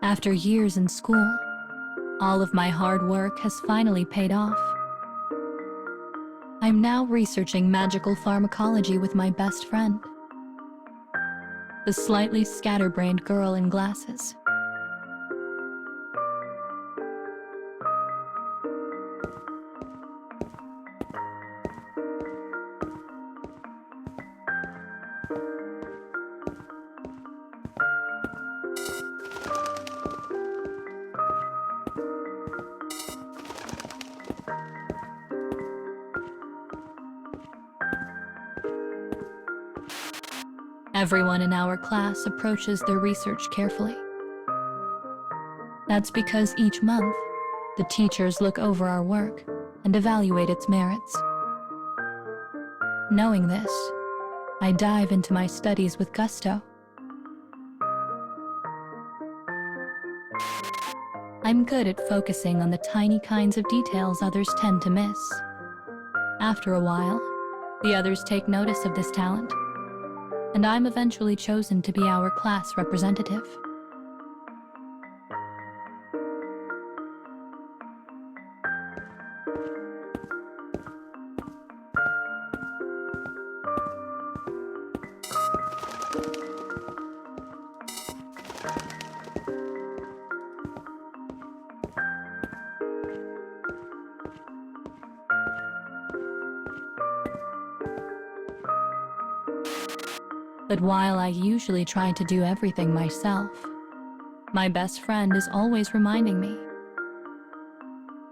After years in school, all of my hard work has finally paid off. I'm now researching magical pharmacology with my best friend, the slightly scatterbrained girl in glasses. Everyone in our class approaches their research carefully. That's because each month, the teachers look over our work and evaluate its merits. Knowing this, I dive into my studies with gusto. I'm good at focusing on the tiny kinds of details others tend to miss. After a while, the others take notice of this talent, and I'm eventually chosen to be our class representative. But while I usually try to do everything myself, my best friend is always reminding me,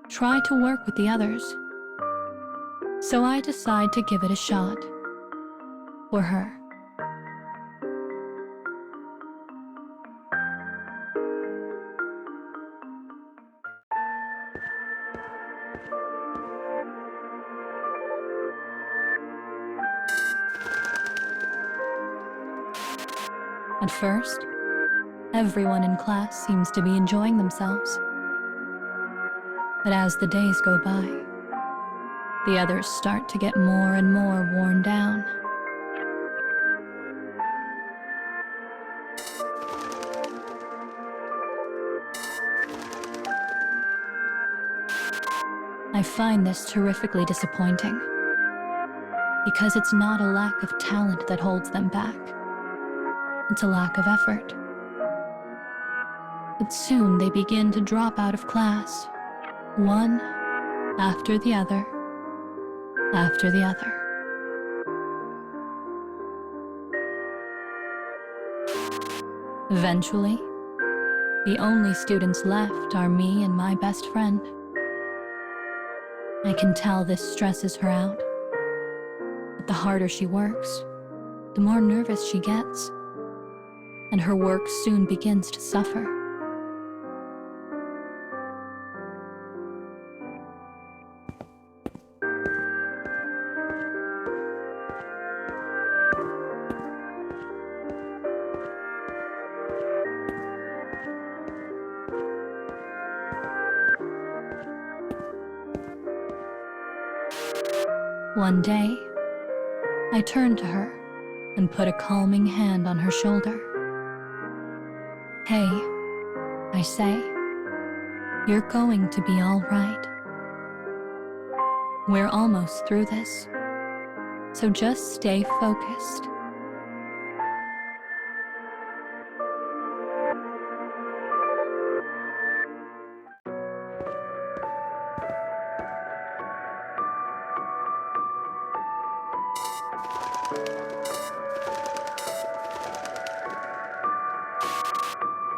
try to work with the others. So I decide to give it a shot. For her. At first, everyone in class seems to be enjoying themselves. But as the days go by, the others start to get more and more worn down. I find this terrifically disappointing, because it's not a lack of talent that holds them back. It's a lack of effort. But soon they begin to drop out of class, one after the other, after the other. Eventually, the only students left are me and my best friend. I can tell this stresses her out. But the harder she works, the more nervous she gets, and her work soon begins to suffer. One day, I turned to her and put a calming hand on her shoulder. Hey, I say, you're going to be all right. We're almost through this, so just stay focused.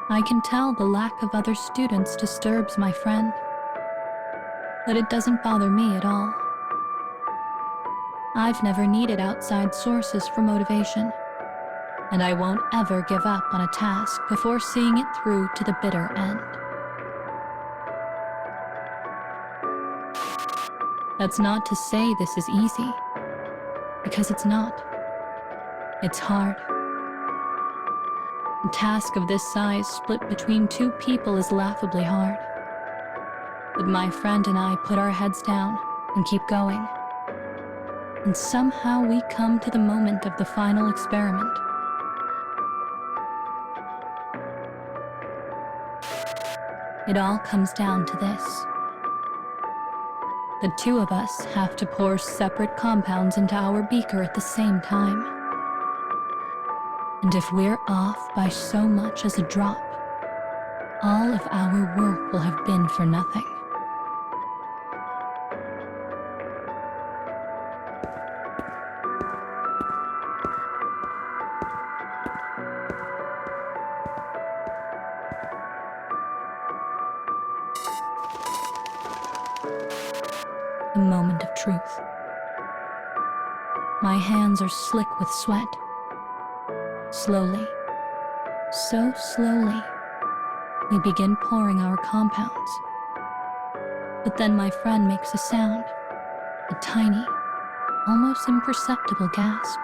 I can tell the lack of other students disturbs my friend, but it doesn't bother me at all. I've never needed outside sources for motivation, and I won't ever give up on a task before seeing it through to the bitter end. That's not to say this is easy, because it's not. It's hard. A task of this size split between two people is laughably hard. But my friend and I put our heads down and keep going. And somehow we come to the moment of the final experiment. It all comes down to this. The two of us have to pour separate compounds into our beaker at the same time. And if we're off by so much as a drop, all of our work will have been for nothing. A moment of truth. My hands are slick with sweat. Slowly, so slowly, we begin pouring our compounds. But then my friend makes a sound, a tiny, almost imperceptible gasp.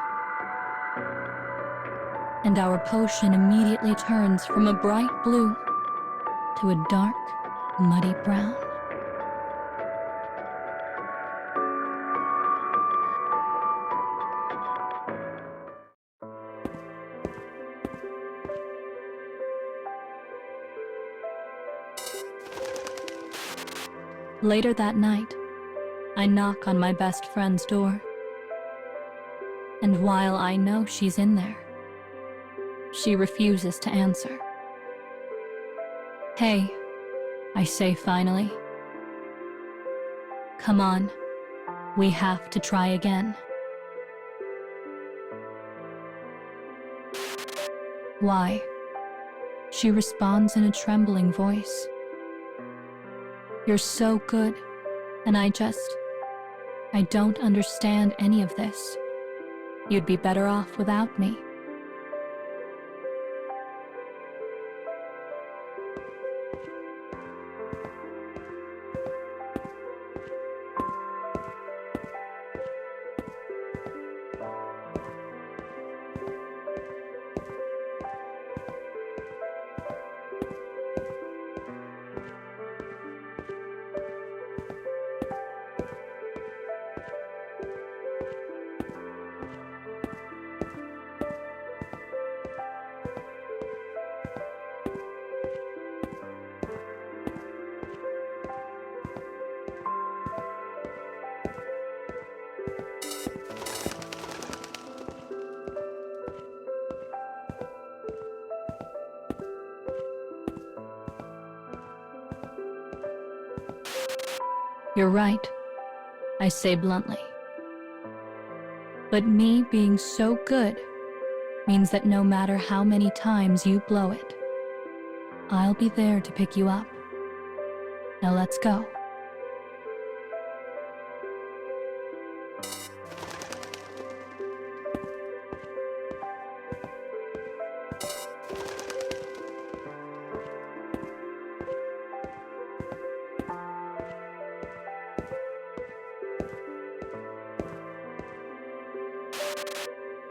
And our potion immediately turns from a bright blue to a dark, muddy brown. Later that night, I knock on my best friend's door. And while I know she's in there, she refuses to answer. "Hey," I say finally. "Come on, we have to try again." "Why?" She responds in a trembling voice. "You're so good, and I don't understand any of this. You'd be better off without me." "You're right," I say bluntly. "But me being so good means that no matter how many times you blow it, I'll be there to pick you up. Now let's go."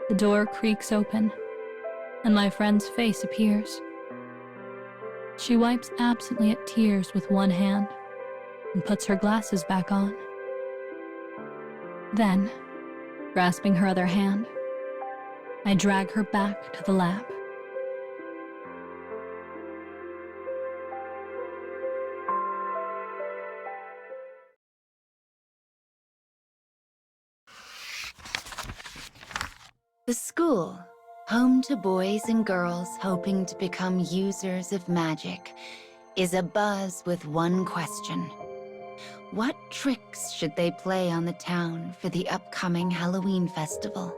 The door creaks open, and my friend's face appears. She wipes absently at tears with one hand and puts her glasses back on. Then, grasping her other hand, I drag her back to the lab. The school, home to boys and girls hoping to become users of magic, is abuzz with one question. What tricks should they play on the town for the upcoming Halloween festival?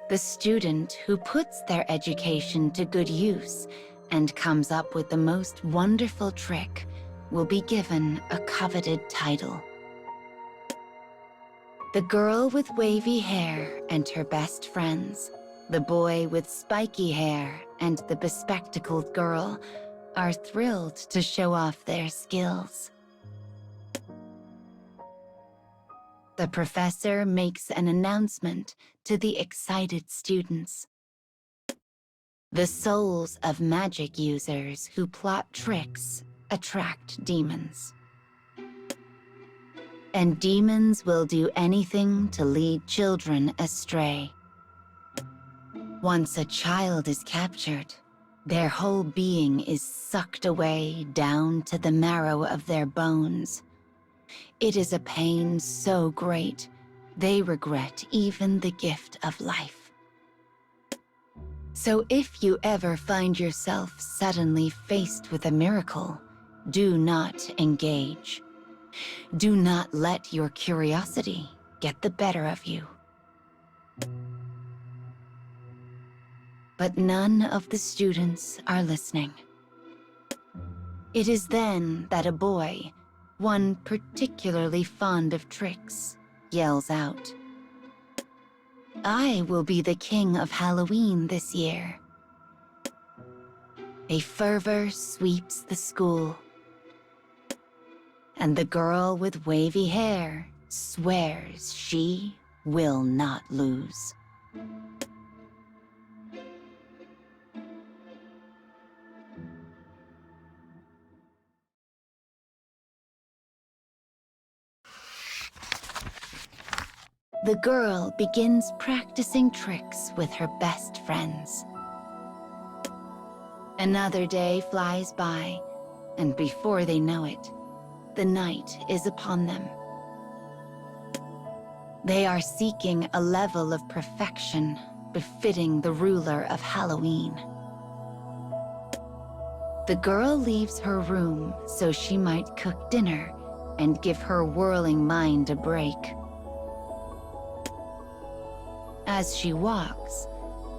The student who puts their education to good use and comes up with the most wonderful trick will be given a coveted title. The girl with wavy hair and her best friends, the boy with spiky hair and the bespectacled girl are thrilled to show off their skills. The professor makes an announcement to the excited students. The souls of magic users who plot tricks attract demons. And demons will do anything to lead children astray. Once a child is captured, Their whole being is sucked away down to the marrow of their bones. It is a pain so great, they regret even the gift of life. So if you ever find yourself suddenly faced with a miracle, do not engage. Do not let your curiosity get the better of you. But none of the students are listening. It is then that a boy, one particularly fond of tricks, yells out, "I will be the king of Halloween this year." A fervor sweeps the school, and the girl with wavy hair swears she will not lose. The girl begins practicing tricks with her best friends. Another day flies by, and before they know it, the night is upon them. They are seeking a level of perfection befitting the ruler of Halloween. The girl leaves her room so she might cook dinner and give her whirling mind a break. As she walks,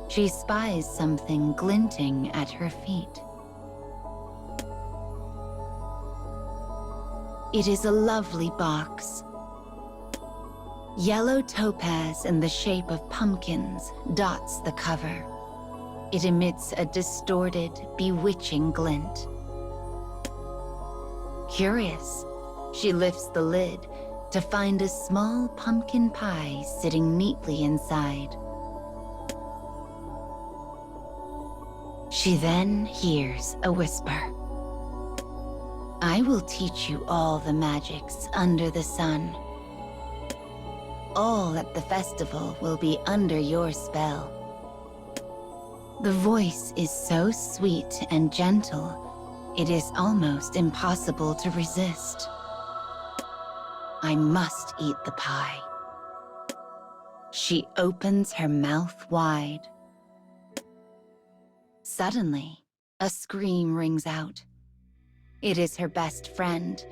she spies something glinting at her feet. It is a lovely box. Yellow topaz in the shape of pumpkins dots the cover. It emits a distorted, bewitching glint. Curious, she lifts the lid to find a small pumpkin pie sitting neatly inside. She then hears a whisper. "I will teach you all the magics under the sun. All at the festival will be under your spell." The voice is so sweet and gentle, it is almost impossible to resist. I must eat the pie. She opens her mouth wide. Suddenly, a scream rings out. It is her best friend,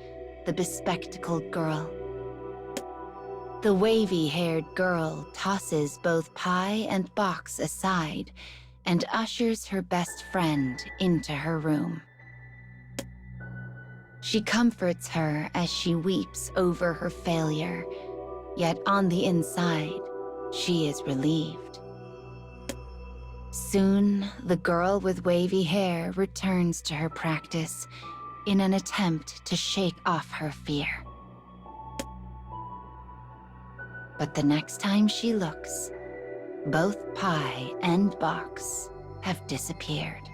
the bespectacled girl. The wavy-haired girl tosses both pie and box aside and ushers her best friend into her room. She comforts her as she weeps over her failure, yet on the inside, she is relieved. Soon, the girl with wavy hair returns to her practice in an attempt to shake off her fear. But the next time she looks, both pie and box have disappeared.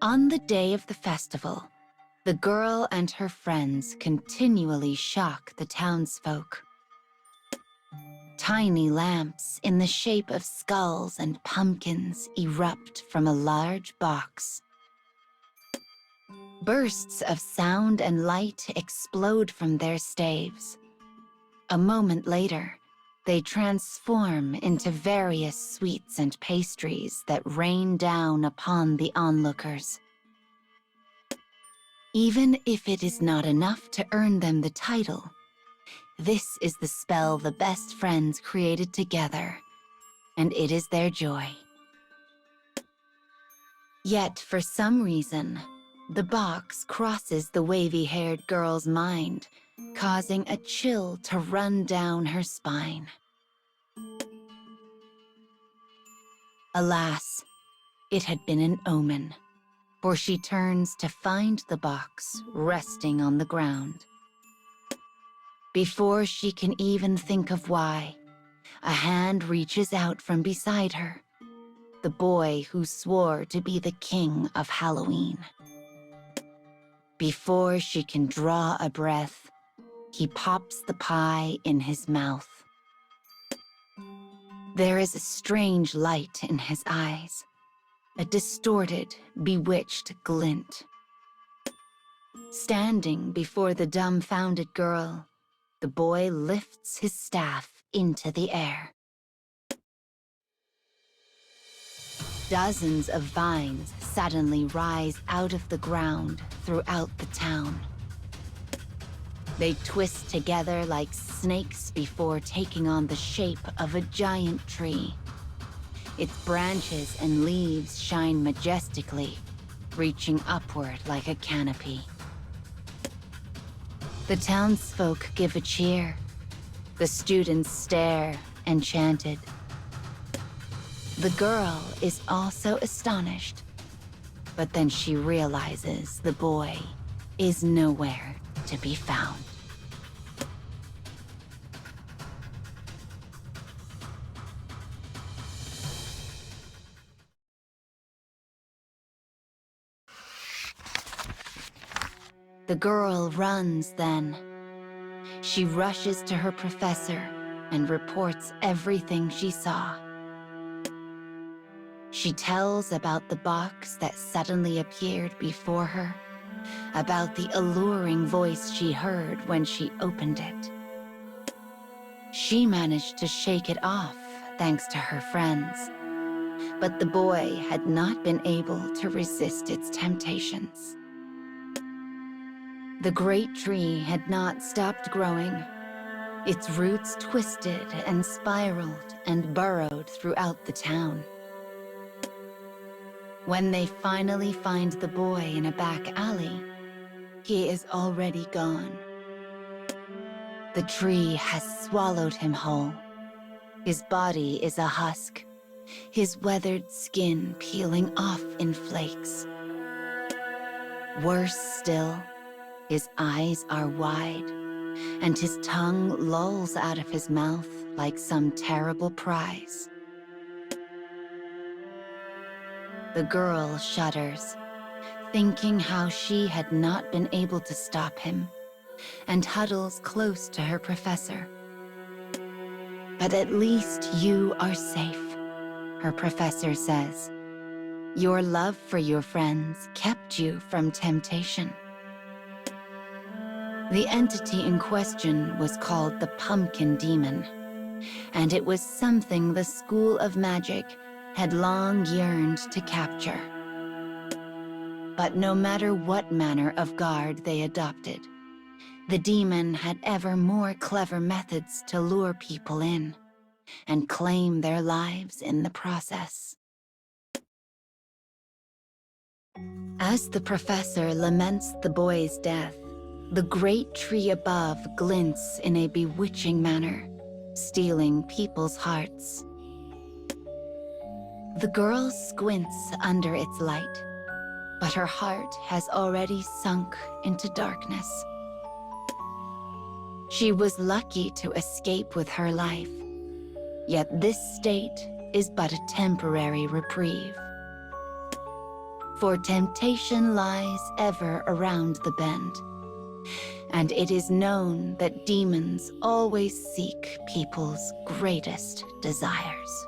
On the day of the festival, the girl and her friends continually shock the townsfolk. Tiny lamps in the shape of skulls and pumpkins erupt from a large box. Bursts of sound and light explode from their staves. A moment later, they transform into various sweets and pastries that rain down upon the onlookers. Even if it is not enough to earn them the title, this is the spell the best friends created together, and it is their joy. Yet, for some reason, the box crosses the wavy-haired girl's mind, causing a chill to run down her spine. Alas, it had been an omen, for she turns to find the box resting on the ground. Before she can even think of why, a hand reaches out from beside her, the boy who swore to be the king of Halloween. Before she can draw a breath, he pops the pie in his mouth. There is a strange light in his eyes, a distorted, bewitched glint. Standing before the dumbfounded girl, the boy lifts his staff into the air. Dozens of vines suddenly rise out of the ground throughout the town. They twist together like snakes before taking on the shape of a giant tree. Its branches and leaves shine majestically, reaching upward like a canopy. The townsfolk give a cheer. The students stare, enchanted. The girl is also astonished, but then she realizes the boy is nowhere to be found. The girl runs then. She rushes to her professor and reports everything she saw. She tells about the box that suddenly appeared before her, about the alluring voice she heard when she opened it. She managed to shake it off thanks to her friends, but the boy had not been able to resist its temptations. The great tree had not stopped growing. Its roots twisted and spiraled and burrowed throughout the town. When they finally find the boy in a back alley, he is already gone. The tree has swallowed him whole. His body is a husk, his weathered skin peeling off in flakes. Worse still, his eyes are wide, and his tongue lolls out of his mouth like some terrible prize. The girl shudders, thinking how she had not been able to stop him, and huddles close to her professor. But at least you are safe, her professor says. Your love for your friends kept you from temptation. The entity in question was called the Pumpkin Demon, and it was something the School of Magic had long yearned to capture. But no matter what manner of guard they adopted, the demon had ever more clever methods to lure people in and claim their lives in the process. As the professor laments the boy's death, the great tree above glints in a bewitching manner, stealing people's hearts. The girl squints under its light, but her heart has already sunk into darkness. She was lucky to escape with her life, yet this state is but a temporary reprieve. For temptation lies ever around the bend, and it is known that demons always seek people's greatest desires.